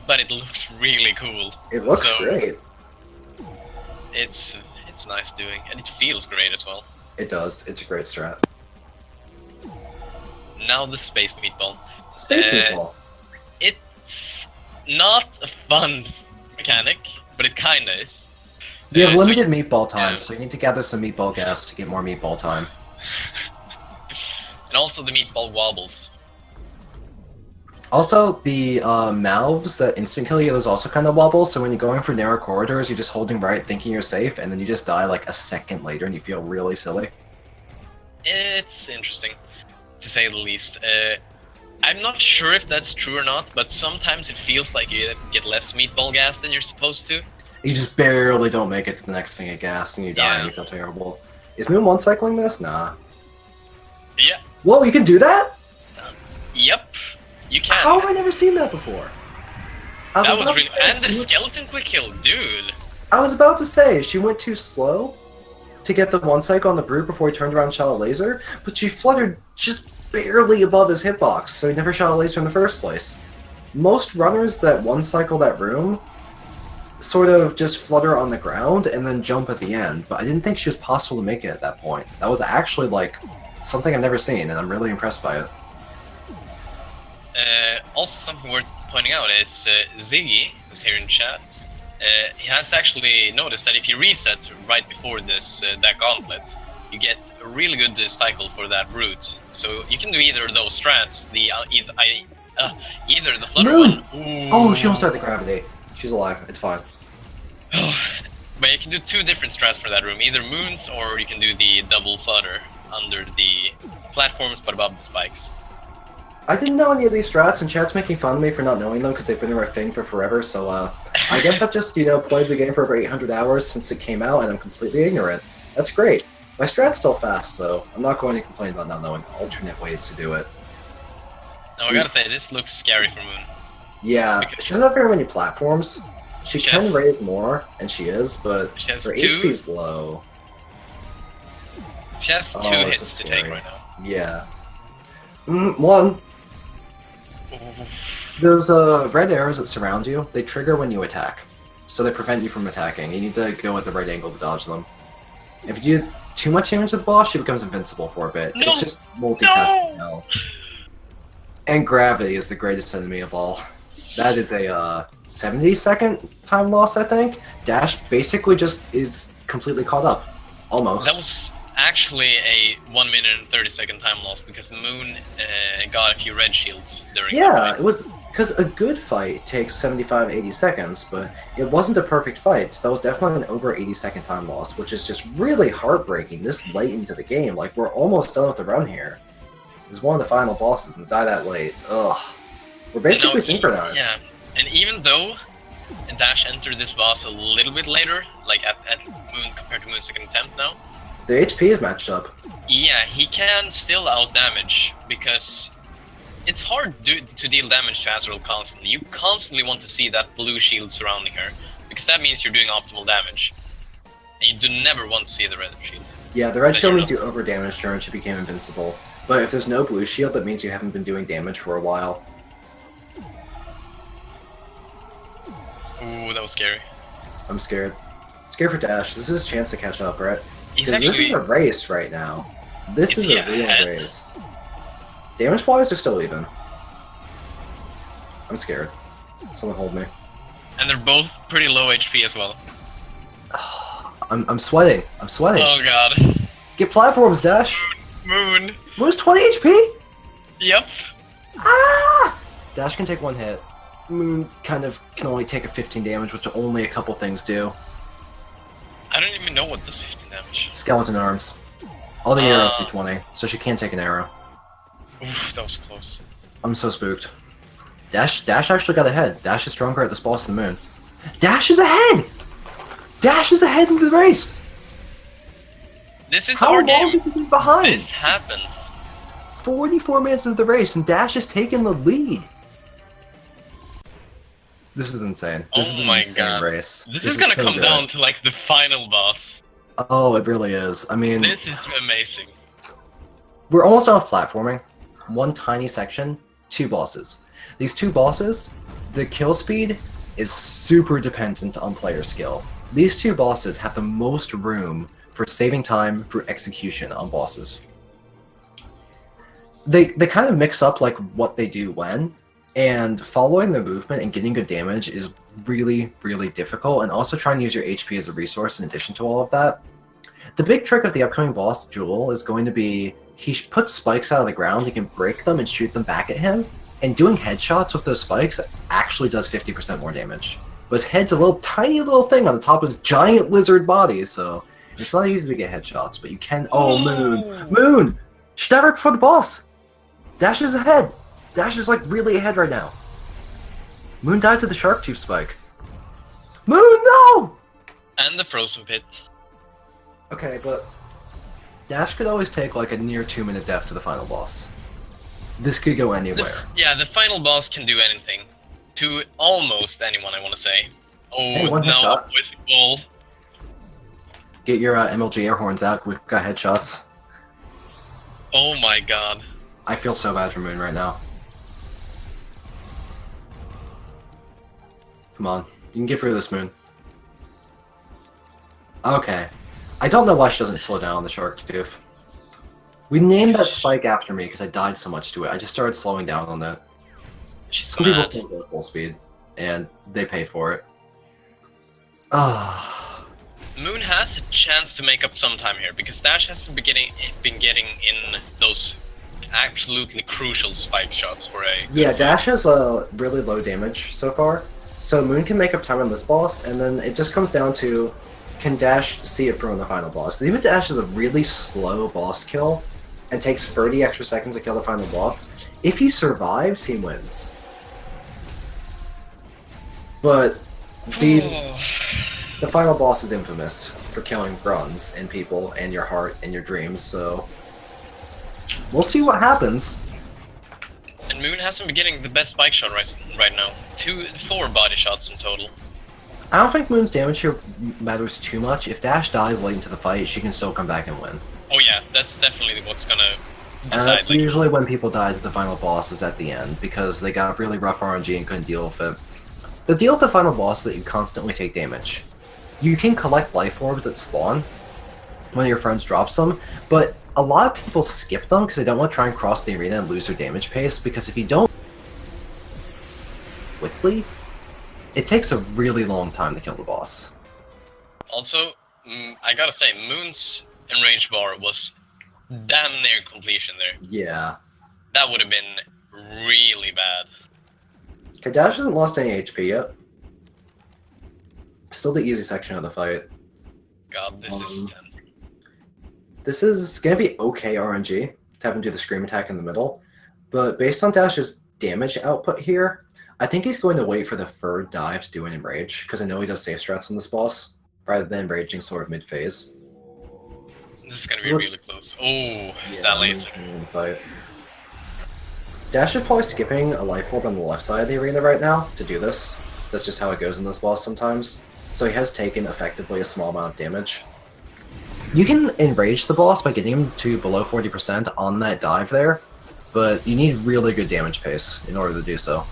but it looks really cool. It looks So, great. It's nice doing, and it feels great as well. It does. It's a great strat. Now the space meatball. Space meatball. It's not a fun mechanic, but it kinda is. You have so limited meatball time, yeah. so you need to gather some meatball gas to get more meatball time. And also the meatball wobbles. Also, the mouths that instant kill you, those also kind of wobble, so when you're going for narrow corridors, you're just holding right, thinking you're safe, and then you just die like a second later and you feel really silly. It's interesting, to say the least. I'm not sure if that's true or not, but sometimes it feels like you get less meatball gas than you're supposed to. You just barely don't make it to the next thing of gas, and you die and you feel terrible. Is Moon one cycling this? Nah. Yeah. Whoa, you can do that? Yep. You can. How have I never seen that before? That was really... And the skeleton quick kill, dude! I was about to say, she went too slow to get the one cycle on the brute before he turned around and shot a laser, but she fluttered just barely above his hitbox, so he never shot a laser in the first place. Most runners that one cycle that room sort of just flutter on the ground and then jump at the end, but I didn't think she was possible to make it at that point. That was actually, like, something I've never seen, and I'm really impressed by it. Also, something worth pointing out is Ziggy, who's here in chat, he has actually noticed that if you reset right before this that gauntlet, you get a really good cycle for that brute. So you can do either of those strats, either the flutter Moon! one. Ooh. Oh, she almost had the gravity. She's alive. It's fine. But you can do two different strats for that room, either moons or you can do the double flutter under the platforms but above the spikes. I didn't know any of these strats, and chat's making fun of me for not knowing them because they've been in our thing for forever, so I guess I've just, played the game for over 800 hours since it came out, and I'm completely ignorant. That's great. My strat's still fast, so I'm not going to complain about not knowing alternate ways to do it. Now I gotta say, this looks scary for Moon. Yeah, she doesn't have very many platforms. She can raise more, and she is, but her HP's low. She has two hits to take right now. Yeah. One. Those red arrows that surround you, they trigger when you attack. So they prevent you from attacking. You need to go at the right angle to dodge them. If you do too much damage to the boss, she becomes invincible for a bit. No! It's just multitasking now. And gravity is the greatest enemy of all. That is a 70-second time loss, I think. Dash basically just is completely caught up. Almost. That was actually a 1 minute and 30-second time loss because Moon got a few red shields during that fight. It was because a good fight takes 75-80 seconds, but it wasn't a perfect fight, so that was definitely an over 80-second time loss, which is just really heartbreaking this late into the game. Like, we're almost done with the run here. It's one of the final bosses and to die that late. Ugh. We're basically synchronized. Yeah, and even though Dash entered this boss a little bit later, like at Moon compared to Moon's second attempt now, the HP is matched up. Yeah, he can still outdamage because it's hard to deal damage to Azrael constantly. You constantly want to see that blue shield surrounding her because that means you're doing optimal damage. And you do never want to see the red shield. Yeah, the red shield means you over-damaged her and she became invincible. But if there's no blue shield, that means you haven't been doing damage for a while. Ooh, that was scary. I'm scared. Scared for Dash. This is his chance to catch up, right? Actually, this is a race right now. This is a real race. Damage-wise, they're still even. I'm scared. Someone hold me. And they're both pretty low HP as well. I'm sweating. I'm sweating. Oh god. Get platforms, Dash. Moon. Moon's 20 HP? Yep. Ah! Dash can take one hit. Moon kind of can only take a 15 damage, which only a couple things do. I don't even know what does 15 damage. Skeleton arms. All the arrows do 20, so she can't take an arrow. Oof, that was close. I'm so spooked. Dash actually got ahead. Dash is stronger at this boss than Moon. Dash is ahead! Dash is ahead in the race! This is our game. How long has he been behind? This happens. 44 minutes of the race, and Dash is taking the lead. This is insane. This is an insane race. This is gonna come down to like the final boss. Oh, it really is. I mean, this is amazing. We're almost off platforming. One tiny section, two bosses. These two bosses The kill speed is super dependent on player skill. These two bosses have the most room for saving time through execution on bosses. They kind of mix up like what they do when, and following the movement and getting good damage is really, really difficult, and also trying to use your HP as a resource in addition to all of that. The big trick of the upcoming boss, Jewel, is going to be he puts spikes out of the ground, he can break them and shoot them back at him, and doing headshots with those spikes actually does 50% more damage. But his head's a little tiny little thing on the top of his giant lizard body, so it's not easy to get headshots, but you can... Oh, Moon! Moon! Should die right before the boss! Dash is ahead! Dash is like really ahead right now. Moon died to the shark tooth spike. Moon, no! And the frozen pit. Okay, but Dash could always take like a near 2-minute death to the final boss. This could go anywhere. The final boss can do anything. To almost anyone, I want to say. Oh, Hey, one no, headshot. poison ball. Get your MLG air horns out, we've got headshots. Oh my god. I feel so bad for Moon right now. Come on, you can get through this, Moon. Okay. I don't know why she doesn't slow down on the shark tooth. We named that spike after me because I died so much to it. I just started slowing down on it. She's Some people mad. still go full speed, and they pay for it. Ah. Moon has a chance to make up some time here, because Dash hasn't been getting in those absolutely crucial spike shots for a... Yeah, Dash has a really low damage so far, so Moon can make up time on this boss, and then it just comes down to, can Dash see it through on the final boss? 'Cause even Dash is a really slow boss kill, and takes 30 extra seconds to kill the final boss. If he survives, he wins. But the final boss is infamous for killing runs and people and your heart and your dreams, so we'll see what happens. And Moon hasn't been getting the best spike shot right now. 4 body shots in total. I don't think Moon's damage here matters too much. If Dash dies late into the fight, she can still come back and win. Oh yeah, that's definitely what's gonna And decide. that's usually when people die to the final boss is at the end, because they got really rough RNG and couldn't deal with it. The deal with the final boss is that you constantly take damage. You can collect life orbs that spawn when your friends drop them, but a lot of people skip them because they don't want to try and cross the arena and lose their damage pace, because if you don't quickly, it takes a really long time to kill the boss. Also, I gotta say, Moon's enraged bar was damn near completion there. Yeah. That would have been really bad. Okay, Dash hasn't lost any HP yet. Still the easy section of the fight. God, this is tense. This is going to be okay RNG to have him do the Scream attack in the middle, but based on Dash's damage output here, I think he's going to wait for the third dive to do an Enrage, because I know he does safe strats on this boss, rather than Enraging sort of mid-phase. This is gonna be really close. Oh, that laser. Fight. Dash is probably skipping a life orb on the left side of the arena right now to do this. That's just how it goes in this boss sometimes. So he has taken effectively a small amount of damage. You can enrage the boss by getting him to below 40% on that dive there, but you need really good damage pace in order to do so.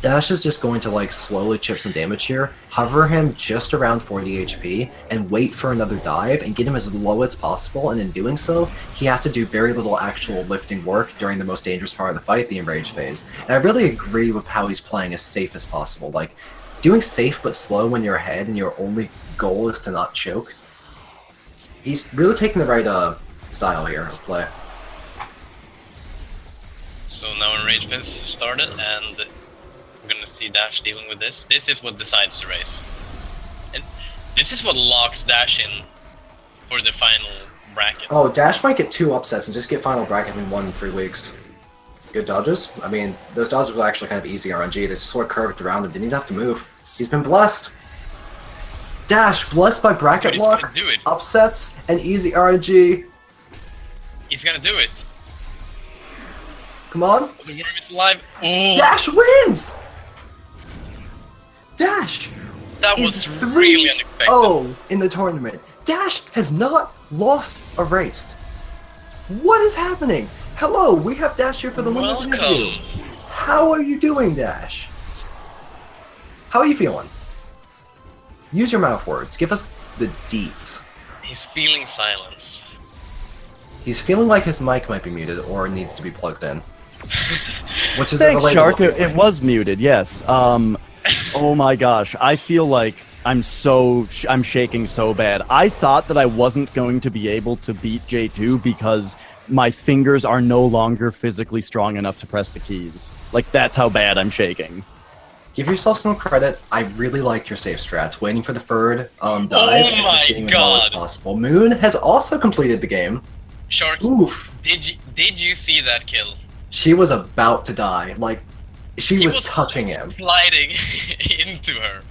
Dash is just going to like slowly chip some damage here, hover him just around 40 HP, and wait for another dive and get him as low as possible, and in doing so, he has to do very little actual lifting work during the most dangerous part of the fight, the Enrage phase. And I really agree with how he's playing as safe as possible. Like, doing safe but slow when you're ahead and your only goal is to not choke. He's really taking the right style here of play. So now Enrage phase started, and we're gonna see Dash dealing with this. This is what decides the race. And this is what locks Dash in for the final bracket. Oh, Dash might get 2 upsets and just get final bracket in 1 in 3 weeks. Good dodges. I mean, those dodges were actually kind of easy RNG. They just sort of curved around him, didn't even have to move. He's been blessed. Dash, blessed by bracket Dude, he's lock, gonna do it. upsets, and easy RNG. He's gonna do it. Come on. The worm is alive. Oh, Dash wins! Dash that is was really unexpected. 3-0 in the tournament. Dash has not lost a race. What is happening? Hello, we have Dash here for the winners interview. Welcome. How are you doing, Dash? How are you feeling? Use your mouth words. Give us the deets. He's feeling silence. He's feeling like his mic might be muted or needs to be plugged in. Which is Thanks, a relatable Shark. feeling. It was muted, yes. Oh my gosh. I feel like I'm shaking so bad. I thought that I wasn't going to be able to beat J2 because my fingers are no longer physically strong enough to press the keys. Like, that's how bad I'm shaking. Give yourself some credit. I really liked your safe strats. Waiting for the third dive and my just getting as low as God. possible. Moon has also completed the game. Shark, Oof. did you see that kill? She was about to die. Like, she He was touching him. Sliding into her.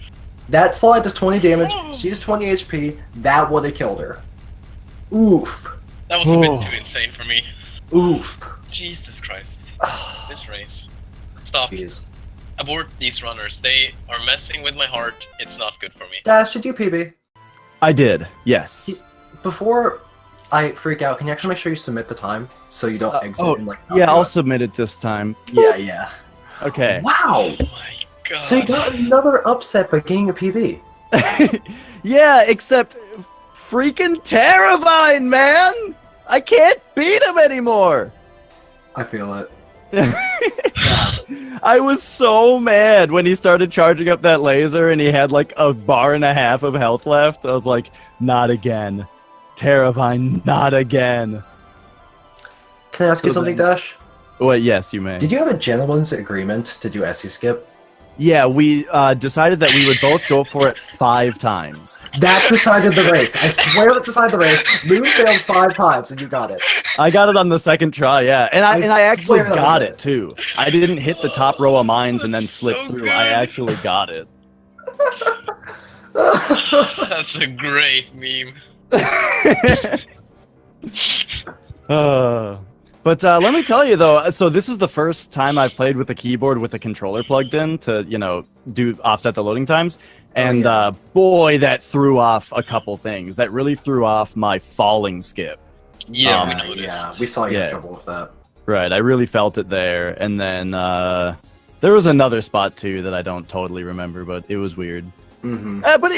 That slide does 20 damage. She's 20 HP. That would have killed her. Oof. That was a bit too insane for me. Oof. Jesus Christ. This race. Stop. Jeez. Abort these runners. They are messing with my heart. It's not good for me. Dash, did you PB? I did, yes. Before I freak out, can you actually make sure you submit the time so you don't exit and like... Yeah, I'll submit it this time. Yeah. Okay. Wow! Oh my God. So you got another upset by getting a PB. Yeah, except freaking terrifying, man! I can't beat him anymore! I feel it. I was so mad when he started charging up that laser and he had like a bar and a half of health left. I was like, not again. Terrifying, not again. Can I ask you something, Dash? Well, yes, you may. Did you have a gentleman's agreement to do SE skip? Yeah, we decided that we would both go for it 5 times. That decided the race. I swear that decided the race. Moon failed 5 times and you got it. I got it on the second try, yeah. And I actually swear that got was it, too. I didn't hit the top row of mines and then That's slip so through. good. I actually got it. That's a great meme. But let me tell you though, so this is the first time I've played with a keyboard with a controller plugged in to, do offset the loading times. And yeah. Boy, that threw off a couple things. That really threw off my falling skip. Yeah, we Yeah, noticed. we saw you Yeah. in trouble with that. Right, I really felt it there. And then there was another spot too that I don't totally remember, but it was weird. Mm-hmm. But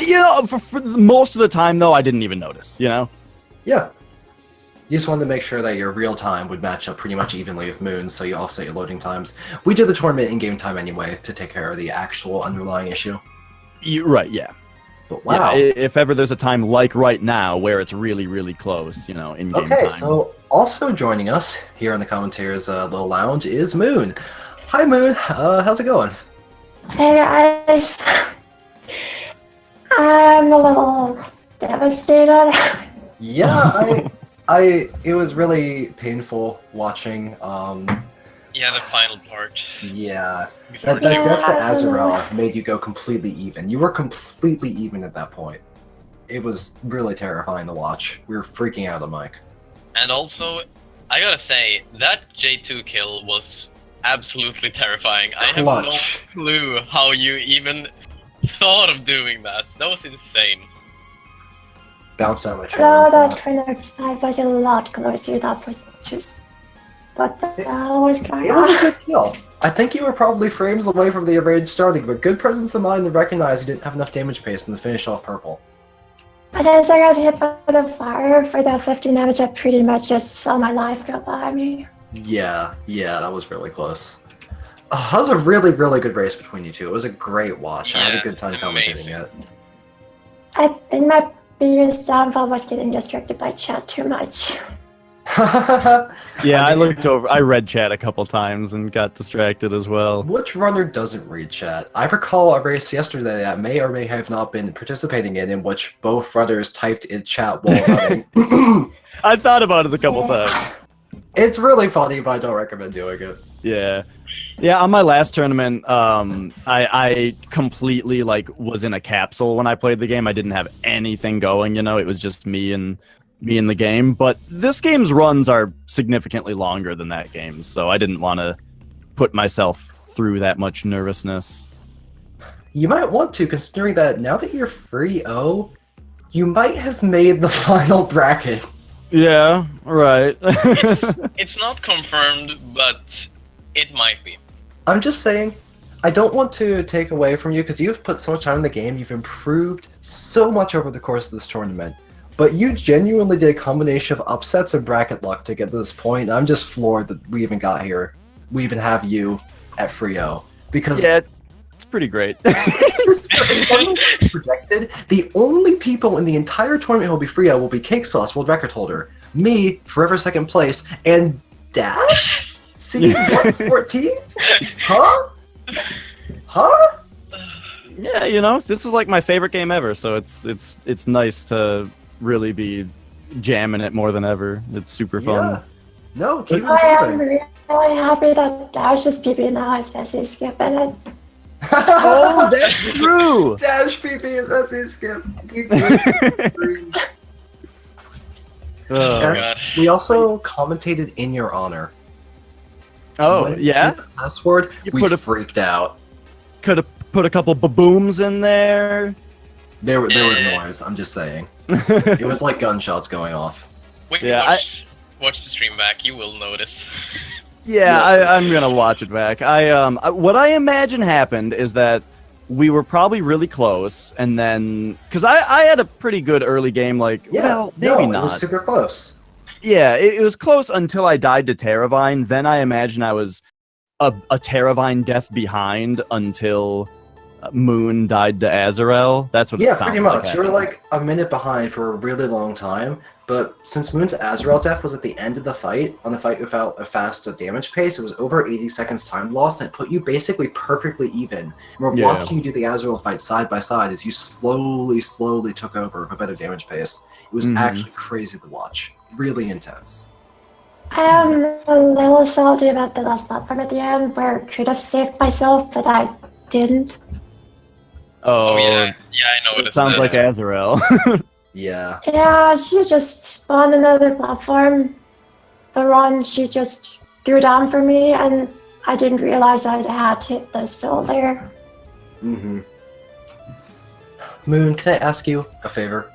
for most of the time though, I didn't even notice, Yeah. You just wanted to make sure that your real time would match up pretty much evenly with Moon, so you offset your loading times. We did the tournament in-game time anyway to take care of the actual underlying issue. Right, yeah. But wow. Yeah, if ever there's a time like right now where it's really, really close, in-game time. Okay, so also joining us here in the commentators little lounge is Moon. Hi Moon, how's it going? Hey guys, I'm a little devastated. Yeah, it was really painful watching. Yeah, the final part. Yeah, Before that Yeah. death to Azrael made you go completely even. You were completely even at that point. It was really terrifying to watch. We were freaking out on mic. And also, I gotta say, that J2 kill was absolutely terrifying. I have no Clutch. clue how you even thought of doing that. That was insane. Bounced out my chair. No, that trainer fight was a lot closer. That was just what the hell was going It was a on? good kill. I think you were probably frames away from the rage starting, but good presence of mind to recognize you didn't have enough damage pace and to finish off purple. But as I got hit by the fire for that 15 damage, I pretty much just saw my life go by me. Yeah, that was really close. That was a really, really good race between you two. It was a great watch. I had a Yeah, good time amazing. commentating it. I think my biggest downfall was getting distracted by chat too much. Yeah, I looked over. I read chat a couple times and got distracted as well. Which runner doesn't read chat? I recall a race yesterday that I may or may have not been participating in which both runners typed in chat while running. I thought about it a couple times. It's really funny, but I don't recommend doing it. Yeah. On my last tournament, I completely was in a capsule when I played the game. I didn't have anything going. It was just me and the game. But this game's runs are significantly longer than that game's, so I didn't want to put myself through that much nervousness. You might want to, considering that now that you're 3-0, you might have made the final bracket. Yeah, right. It's not confirmed, but it might be. I'm just saying, I don't want to take away from you because you've put so much time in the game. You've improved so much over the course of this tournament. But you genuinely did a combination of upsets and bracket luck to get to this point. I'm just floored that we even got here. We even have you at Frio. Because Yeah, it's pretty great. if someone is projected, the only people in the entire tournament who will be Frio will be Cake Sauce, world record holder, me, forever second place, and Dash? See, 114? Huh? Huh? Yeah, you know, this is like my favorite game ever, so it's nice to really be jamming it more than ever. It's super fun. Yeah. No, keep I am improving. really happy that Dash is PP now has SE skip in it. Oh, that's true. Dash PP is SE skip. Oh, Dash, God. we also commentated in your honor. oh When yeah? the password, You we put a- freaked out. Could have put a couple babooms in there. There was Yeah. noise, I'm just saying. It was like gunshots going off. When you Yeah, watch the stream back, you will notice. Yeah, I'm gonna watch it back. What I imagine happened is that we were probably really close, and then because I had a pretty good early game, like Yeah, well, maybe no, not. It was super close. Yeah, it was close until I died to Terravine. Then I imagine I was a Terravine death behind until Moon died to Azrael. That's what it Yeah, sounds pretty like. much. You were happened. like a minute behind for a really long time, but since Moon's Azrael death was at the end of the fight, on a fight without a fast damage pace, it was over 80 seconds time lost, and it put you basically perfectly even. And we're Yeah. watching you do the Azrael fight side by side as you slowly took over with a better damage pace. It was Mhm. actually crazy to watch. Really intense. I am a little salty about the last platform at the end where I could have saved myself, but I didn't. Oh, Oh yeah, I it noticed. sounds that. like Azrael. Yeah. Yeah, she just spawned another platform. The one she just threw down for me, and I didn't realize I had hit the soul there. Mm-hmm. Moon, can I ask you a favor?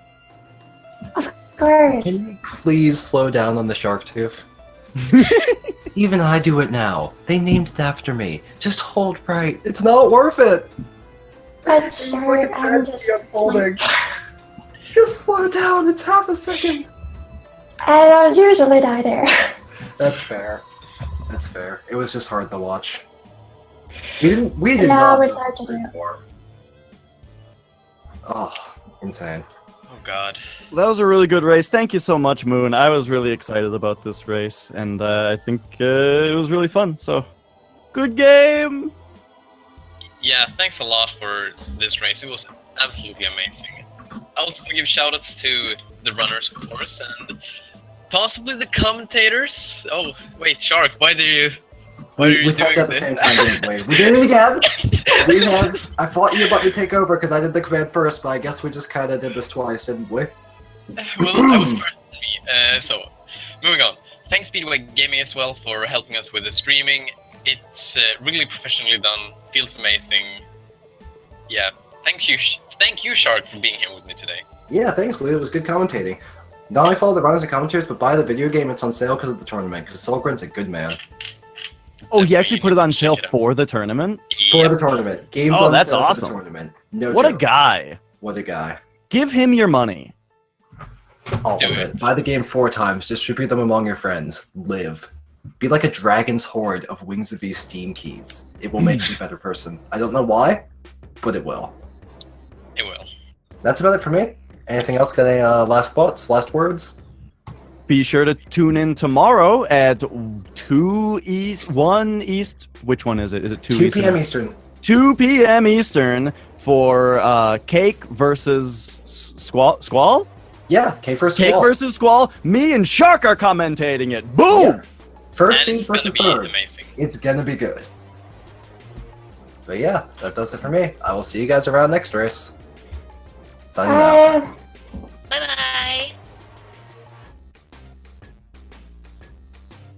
Of course. Can you please slow down on the shark tooth? Even I do it now. They named it after me. Just hold right. It's not worth it. But sir, I'm just unfolding. Just slow down. It's half a second. I don't usually die there. That's fair. That's fair. It was just hard to watch. We did Yeah, not it was know hard to do. before. Oh, insane. Oh God. That was a really good race. Thank you so much, Moon. I was really excited about this race, and I think it was really fun. So, good game. Yeah, thanks a lot for this race. It was absolutely amazing. I also want to give shoutouts to the runners, of course, and possibly the commentators. Oh, wait, Shark, why are you We doing typed at the this? same time, didn't we? We did it again! I thought you'd let me take over because I did the command first, but I guess we just kind of did this twice, didn't we? Well, I was first than me. So, moving on. Thanks Speedway Gaming as well for helping us with the streaming. It's really professionally done. Feels amazing. Yeah, thank you, Shark, for being here with me today. Yeah, thanks, Lou. It was good commentating. Not only follow the runners and commentators, but buy the video game. It's on sale because of the tournament, because Solgren's a good man. Oh, he actually put it on sale Check it out. for the tournament. For Yep. the tournament. Games Oh, on that's sale for awesome. the tournament. No What a joke. guy. What a guy. Give him your money. All Do of it. it. Buy the game 4 times. Distribute them among your friends. Live. Be like a dragon's hoard of Wings of East Steam keys. It will make you a better person. I don't know why, but it will. It will. That's about it for me. Anything else? Got any last thoughts? Last words? Be sure to tune in tomorrow at 2 East, 1 East. Which one is it? Is it 2 2 Eastern? p.m. Eastern. 2 p.m. Eastern for Cake versus Squall? Yeah, Cake versus Cake Wall. versus Squall. Me and Shark are commentating it. Boom! Yeah. First And seed it's gonna versus be third. amazing. It's gonna be good. But yeah, that does it for me. I will see you guys around next race. Signing out. Bye.